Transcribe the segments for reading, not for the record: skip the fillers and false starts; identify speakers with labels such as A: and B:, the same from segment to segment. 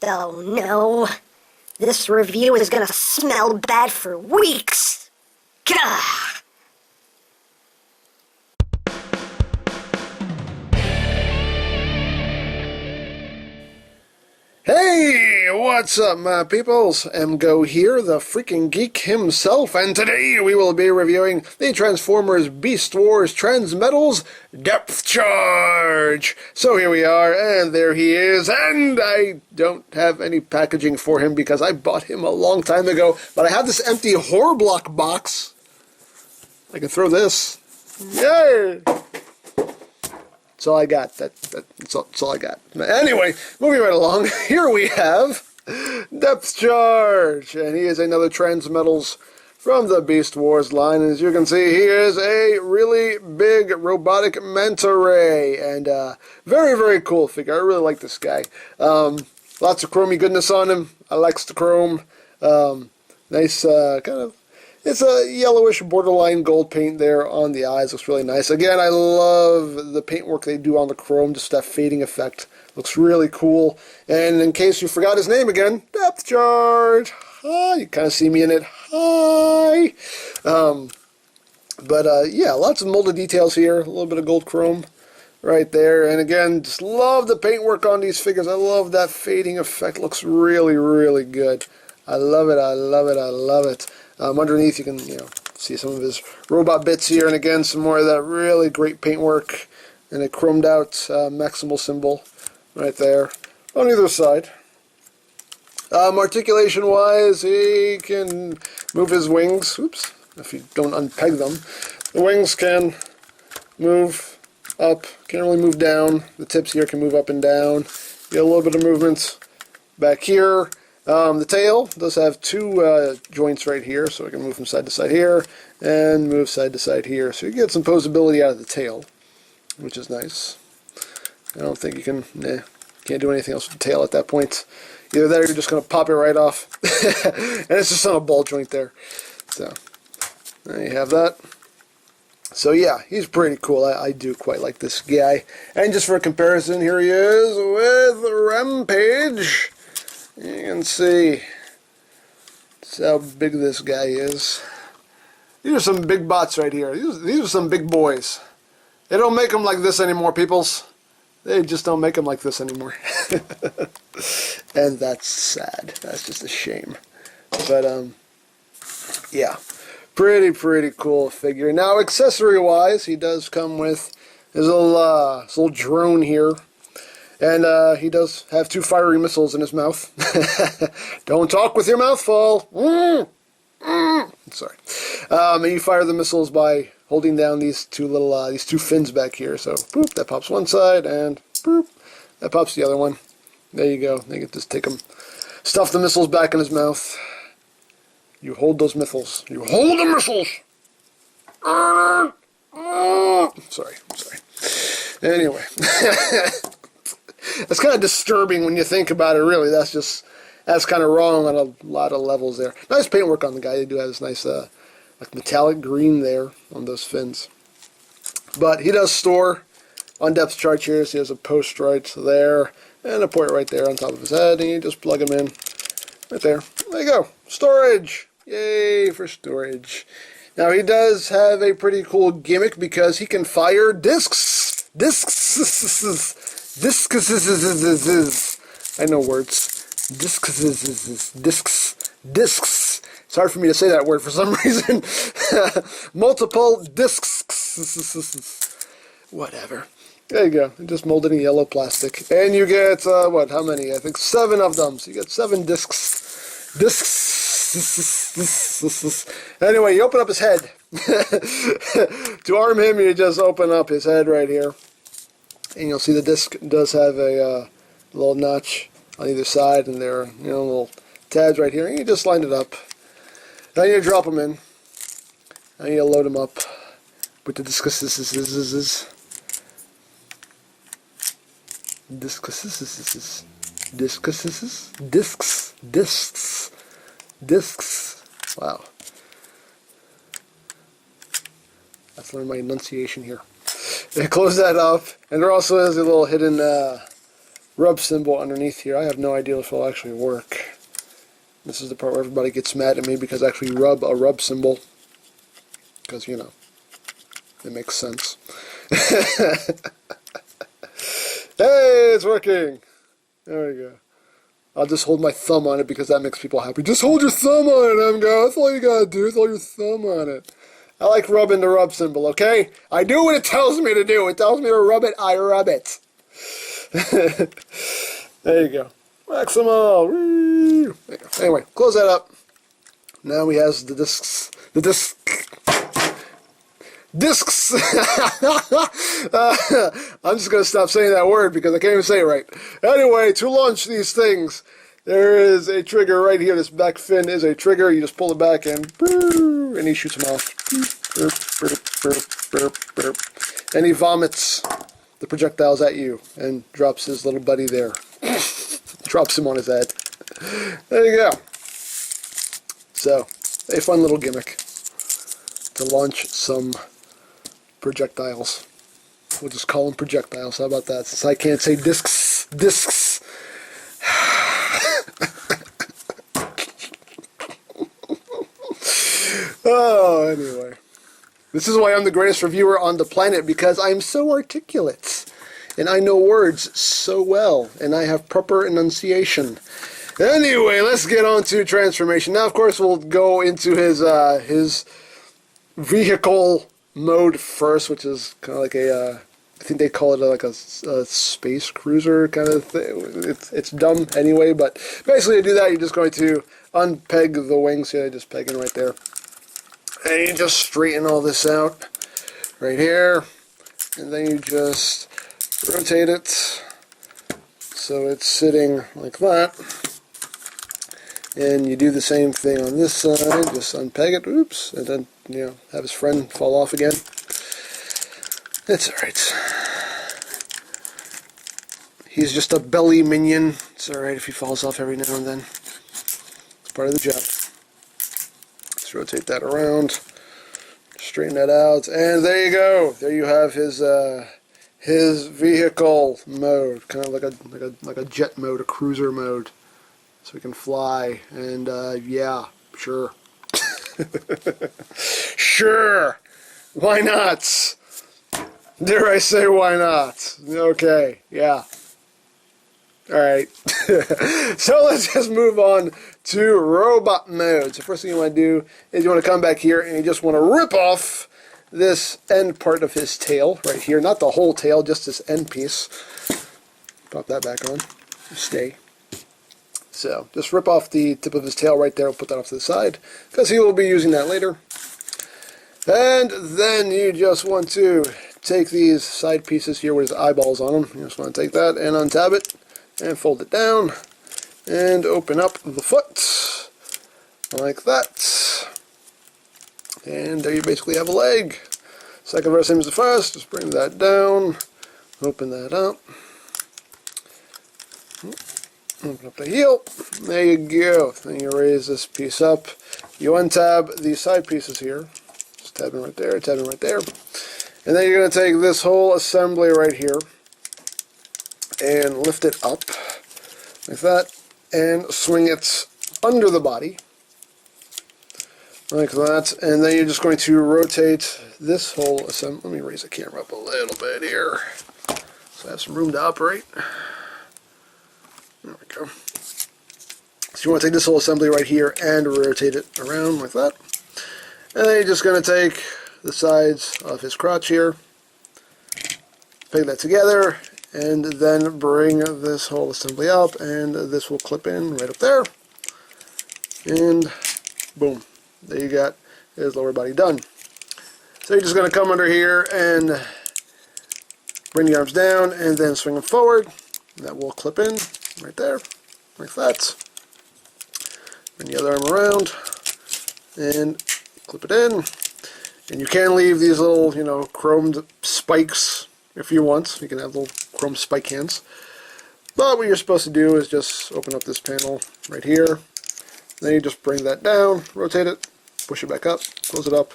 A: Oh no. This review is gonna smell bad for weeks. Gah!
B: Hey, what's up, my peoples? EmGo here, the freaking geek himself, and today we will be reviewing the Transformers Beast Wars Transmetals Depth Charge. So here we are, and there he is, and I don't have any packaging for him because I bought him a long time ago, but I have this empty horror block box. I can throw this. Yay! That's all I got. That's all I got. Anyway, moving right along, here we have Depth Charge, and he is another Transmetals from the Beast Wars line. And as you can see, he is a really big robotic manta ray, and very, very cool figure. I really like this guy. Lots of chromey goodness on him. I likes the chrome. Nice kind of. It's a yellowish borderline gold paint there on the eyes. Looks really nice. Again, I love the paintwork they do on the chrome. Just that fading effect. Looks really cool. And in case you forgot his name again, Depth Charge. Hi. You kind of see me in it. Hi. Yeah, lots of molded details here. A little bit of gold chrome right there. And again, just love the paintwork on these figures. I love that fading effect. Looks really, really good. I love it. I love it. I love it. Underneath you can, see some of his robot bits here, and again some more of that really great paintwork and a chromed out maximal symbol right there on either side. Articulation wise, he can move his wings. Oops, if you don't unpeg them. The wings can move up, can't really move down. The tips here can move up and down. You get a little bit of movement back here. The tail does have two joints right here, so I can move from side to side here and move side to side here. So you get some posability out of the tail, which is nice. I don't think you can, can't do anything else with the tail at that point. Either that or you're just going to pop it right off. And it's just on a ball joint there. So, there you have that. So yeah, he's pretty cool. I do quite like this guy. And just for a comparison, here he is with Rampage. You can see how big this guy is. These are some big bots right here. These are some big boys. They don't make them like this anymore, peoples. They just don't make them like this anymore. And that's sad. That's just a shame. But, yeah. Pretty cool figure. Now, accessory-wise, he does come with his little drone here. And he does have two fiery missiles in his mouth. Don't talk with your mouth full. Sorry. And you fire the missiles by holding down these two little these two fins back here. So boop, that pops one side, and boop, that pops the other one. There you go. You can just take them, stuff the missiles back in his mouth. You hold those missiles. You hold the missiles. Sorry. Anyway. It's kind of disturbing when you think about it, really. That's kind of wrong on a lot of levels there. Nice paintwork on the guy. They do have this nice like metallic green there on those fins. But he does store on Depth Charge here, so he has a post right there and a port right there on top of his head, and you just plug him in right there. There you go. Storage! Yay for storage. Now he does have a pretty cool gimmick because he can fire discs. Discs. I know words. Discs. It's hard for me to say that word for some reason. Multiple discs. Whatever. There you go. Just molded in yellow plastic. And you get, how many? I think 7 of them. So you get 7 discs. Anyway, you open up his head. To arm him, you just open up his head right here. And you'll see the disc does have a little notch on either side, and there are little tabs right here. And you just line it up. Now you drop them in. Now you load them up with the discs. Wow. Let's learn my enunciation here. They close that up, and there also is a little hidden rub symbol underneath here. I have no idea if it'll actually work. This is the part where everybody gets mad at me because I actually rub a rub symbol. Because, you know, it makes sense. Hey, it's working! There we go. I'll just hold my thumb on it because that makes people happy. Just hold your thumb on it, EmGo. That's all you gotta do. Just hold your thumb on it. I like rubbing the rub symbol, okay? I do what it tells me to do. It tells me to rub it, I rub it. There you go. Maximal. Woo. Anyway, close that up. Now we have the discs. The discs. Discs. I'm just going to stop saying that word because I can't even say it right. Anyway, to launch these things, there is a trigger right here. This back fin is a trigger. You just pull it back and he shoots them off. And he vomits the projectiles at you and drops his little buddy there. Drops him on his head. There you go. So, a fun little gimmick to launch some projectiles. We'll just call them projectiles. How about that? Since I can't say discs. Discs. Oh, anyway. This is why I'm the greatest reviewer on the planet, because I'm so articulate. And I know words so well. And I have proper enunciation. Anyway, let's get on to transformation. Now, of course, we'll go into his vehicle mode first, which is kind of like a, I think they call it like a space cruiser kind of thing. It's dumb anyway, but basically to do that, you're just going to unpeg the wings here, just pegging right there. And you just straighten all this out right here, and then you just rotate it so it's sitting like that. And you do the same thing on this side, just unpeg it, oops, and then, you know, have his friend fall off again. It's alright. He's just a belly minion. It's alright if he falls off every now and then. It's part of the job. Let's rotate that around, straighten that out, and there you go. There you have his vehicle mode, kind of like a jet mode, a cruiser mode. So we can fly, and yeah, sure. Sure! Why not? Dare I say why not? Okay, yeah. Alright. So let's just move on to robot mode. So first thing you want to do is you want to come back here and you just want to rip off this end part of his tail right here. Not the whole tail, just this end piece. Pop that back on. Stay. So, just rip off the tip of his tail right there. We'll put that off to the side, because he will be using that later. And then you just want to take these side pieces here with his eyeballs on them. You just want to take that and untab it, and fold it down, and open up the foot, like that. And there you basically have a leg. Second verse, same as the first. Just bring that down, open that up. Open up the heel. There you go. Then you raise this piece up. You untab these side pieces here. Just tabbing right there, tabbing right there. And then you're going to take this whole assembly right here and lift it up like that and swing it under the body like that. And then you're just going to rotate this whole assembly. Let me raise the camera up a little bit here so I have some room to operate. There we go. So you want to take this whole assembly right here and rotate it around like that. And then you're just going to take the sides of his crotch here, peg that together, and then bring this whole assembly up, and this will clip in right up there. And boom, there you got his lower body done. So you're just going to come under here and bring the arms down and then swing them forward. That will clip in right there, like that. Bring the other arm around and clip it in. And you can leave these little, you know, chromed spikes if you want. You can have little chrome spike hands. But what you're supposed to do is just open up this panel right here. Then you just bring that down, rotate it, push it back up, close it up.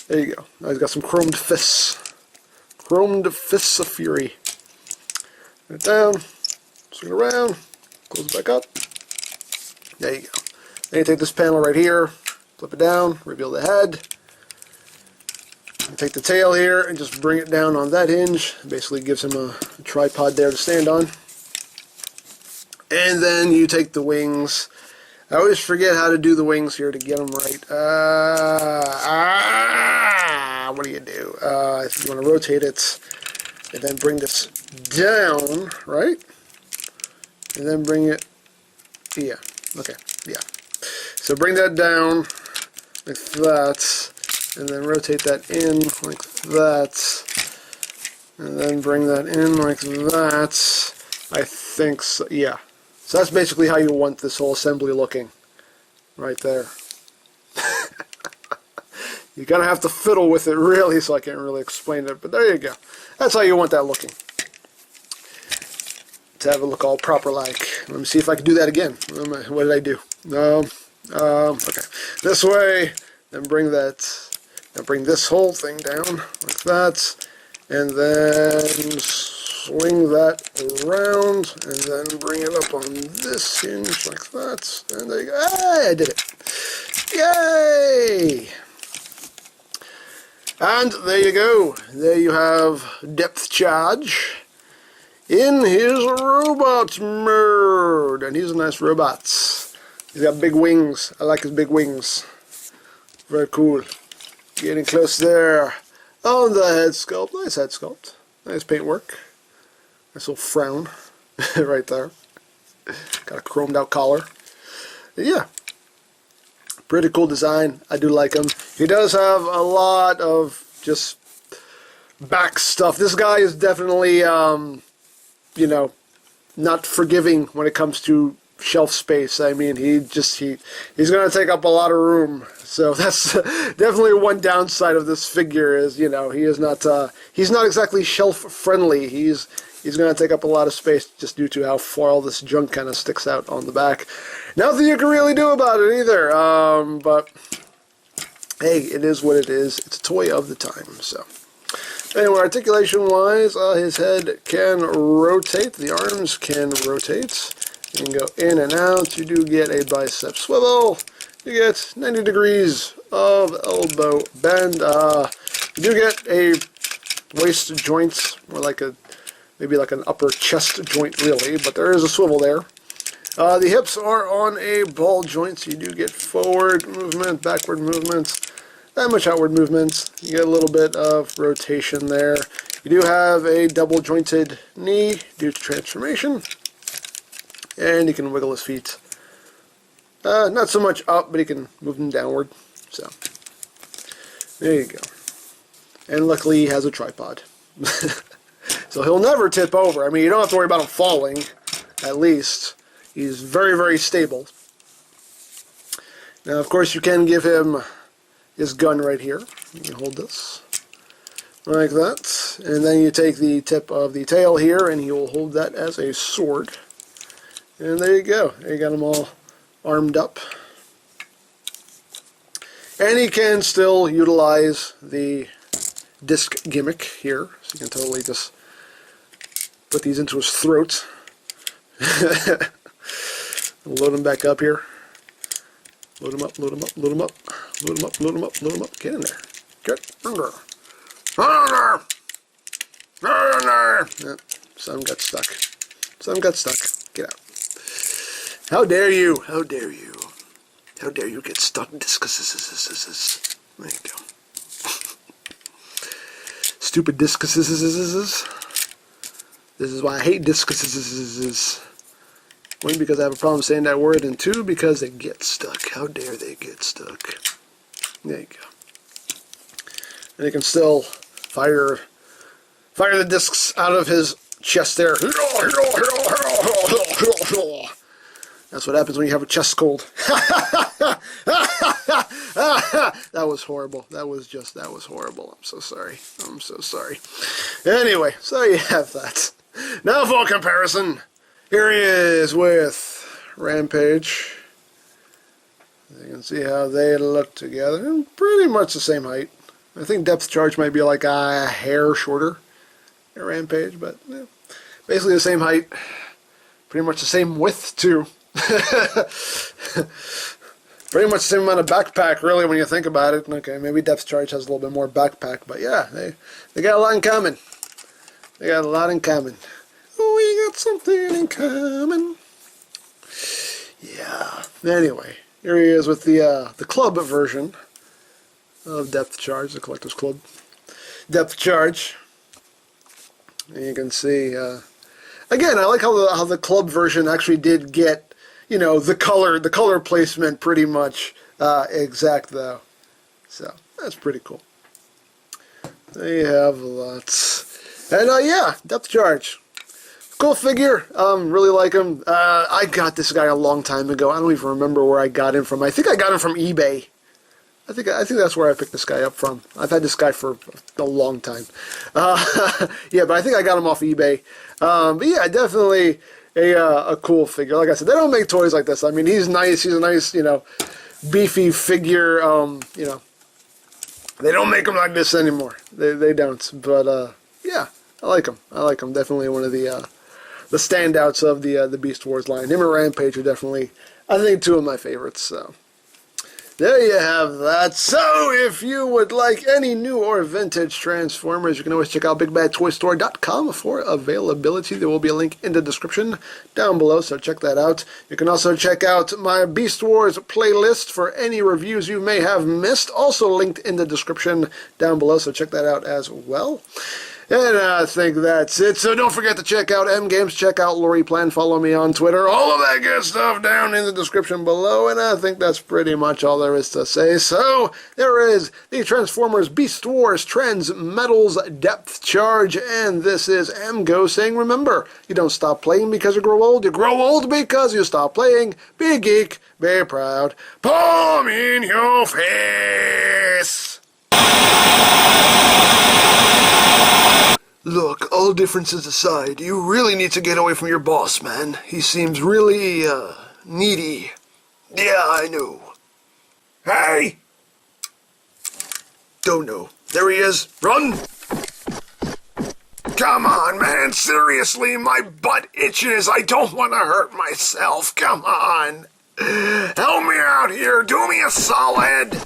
B: There you go. Now he's got some chromed fists. Chromed fists of fury. Right down. swing it around, close it back up. There you go. Then you take this panel right here, flip it down, reveal the head. And take the tail here and just bring it down on that hinge. Basically gives him a tripod there to stand on. And then you take the wings. I always forget how to do the wings here to get them right. What do? You want to rotate it and then bring this down, right? And then bring it, yeah, okay, yeah. So bring that down like that, and then rotate that in like that, and then bring that in like that. I think so, yeah. So that's basically how you want this whole assembly looking, right there. You're going to have to fiddle with it really, so I can't really explain it, but there you go. That's how you want that looking. To have it look all proper like. Let me see if I can do that again. What did I do? Okay. This way, then bring that, now bring this whole thing down like that, and then swing that around, and then bring it up on this hinge like that, and there you go. Hey, I did it. Yay! And there you go. There you have depth charge in his robot mode. And he's a nice robot. He's got big wings. I like his big wings. Very cool. Getting close there on the head sculpt. Nice head sculpt. Nice paintwork. Nice little frown right there. Got a chromed out collar. Yeah. Pretty cool design. I do like him. He does have a lot of just back stuff. This guy is definitely, you know, not forgiving when it comes to shelf space. I mean, he's going to take up a lot of room. So that's definitely one downside of this figure is, you know, he's not exactly shelf friendly. He's going to take up a lot of space just due to how far all this junk kind of sticks out on the back. Nothing you can really do about it either. But hey, it is what it is. It's a toy of the time. So anyway, articulation-wise, his head can rotate. The arms can rotate. You can go in and out. You do get a bicep swivel. You get 90 degrees of elbow bend. You do get a waist joint, or like maybe like an upper chest joint really, but there is a swivel there. The hips are on a ball joint, so you do get forward movement, backward movement, that much outward movement. You get a little bit of rotation there. You do have a double jointed knee due to transformation, and you can wiggle his feet. Not so much up, but you can move them downward. So there you go. And luckily he has a tripod. So he'll never tip over. I mean, you don't have to worry about him falling, at least. He's very, very stable. Now, of course, you can give him his gun right here. You can hold this like that. And then you take the tip of the tail here, and he will hold that as a sword. And there you go. There you got him all armed up. And he can still utilize the disc gimmick here. So you can totally just put these into his throat. Load him back up here. Load him up, load him up, load him up, load him up, load him up, load him up. Get in there. Get in there. Get in there. Yep. Some got stuck. Some got stuck. Get out. How dare you? How dare you? How dare you get stuck? Discuses. There you go. Stupid discuses. This is why I hate discuses. One, because I have a problem saying that word, and two, because they get stuck. How dare they get stuck? There you go. And you can still fire the discs out of his chest there. That's what happens when you have a chest cold. That was horrible. That was horrible. I'm so sorry. I'm so sorry. Anyway, so you have that. Now for comparison, here he is with Rampage. You can see how they look together. And pretty much the same height. I think depth charge might be like a hair shorter at Rampage, but yeah, basically the same height. Pretty much the same width, too. Pretty much the same amount of backpack, really, when you think about it. Okay, maybe Depth Charge has a little bit more backpack, but yeah, they got a lot in common. They got a lot in common. We got something in common. Yeah. Anyway, here he is with the club version of Depth Charge, the Collector's Club. Depth Charge. And you can see, again, I like how the club version actually did get, you know, the color placement pretty much exact, though. So, that's pretty cool. They have lots. And, yeah, Depth Charge. Cool figure. Really like him. I got this guy a long time ago. I don't even remember where I got him from. I think I got him from eBay. I think that's where I picked this guy up from. I've had this guy for a long time. Yeah, but I think I got him off eBay. But yeah, definitely a cool figure. Like I said, they don't make toys like this. I mean, he's nice. He's a nice, you know, beefy figure. You know, they don't make them like this anymore. They don't. But yeah, I like him. I like him. Definitely one of the standouts of the Beast Wars line. Him and Rampage are definitely, I think, two of my favorites. So there you have that. So if you would like any new or vintage Transformers, you can always check out BigBadToyStore.com for availability. There will be a link in the description down below, so check that out. You can also check out my Beast Wars playlist for any reviews you may have missed, also linked in the description down below, so check that out as well. And I think that's it. So don't forget to check out EmGames, check out Lori Plan, follow me on Twitter, all of that good stuff down in the description below. And I think that's pretty much all there is to say. So there is the Transformers Beast Wars Transmetals Depth Charge. And this is EmGo saying, remember, you don't stop playing because you grow old because you stop playing. Be a geek, be proud, palm in your face. Look, all differences aside, you really need to get away from your boss, man. He seems really, needy. Yeah, I know. Hey! Don't know. There he is. Run! Come on, man. Seriously, my butt itches. I don't want to hurt myself. Come on. Help me out here. Do me a solid.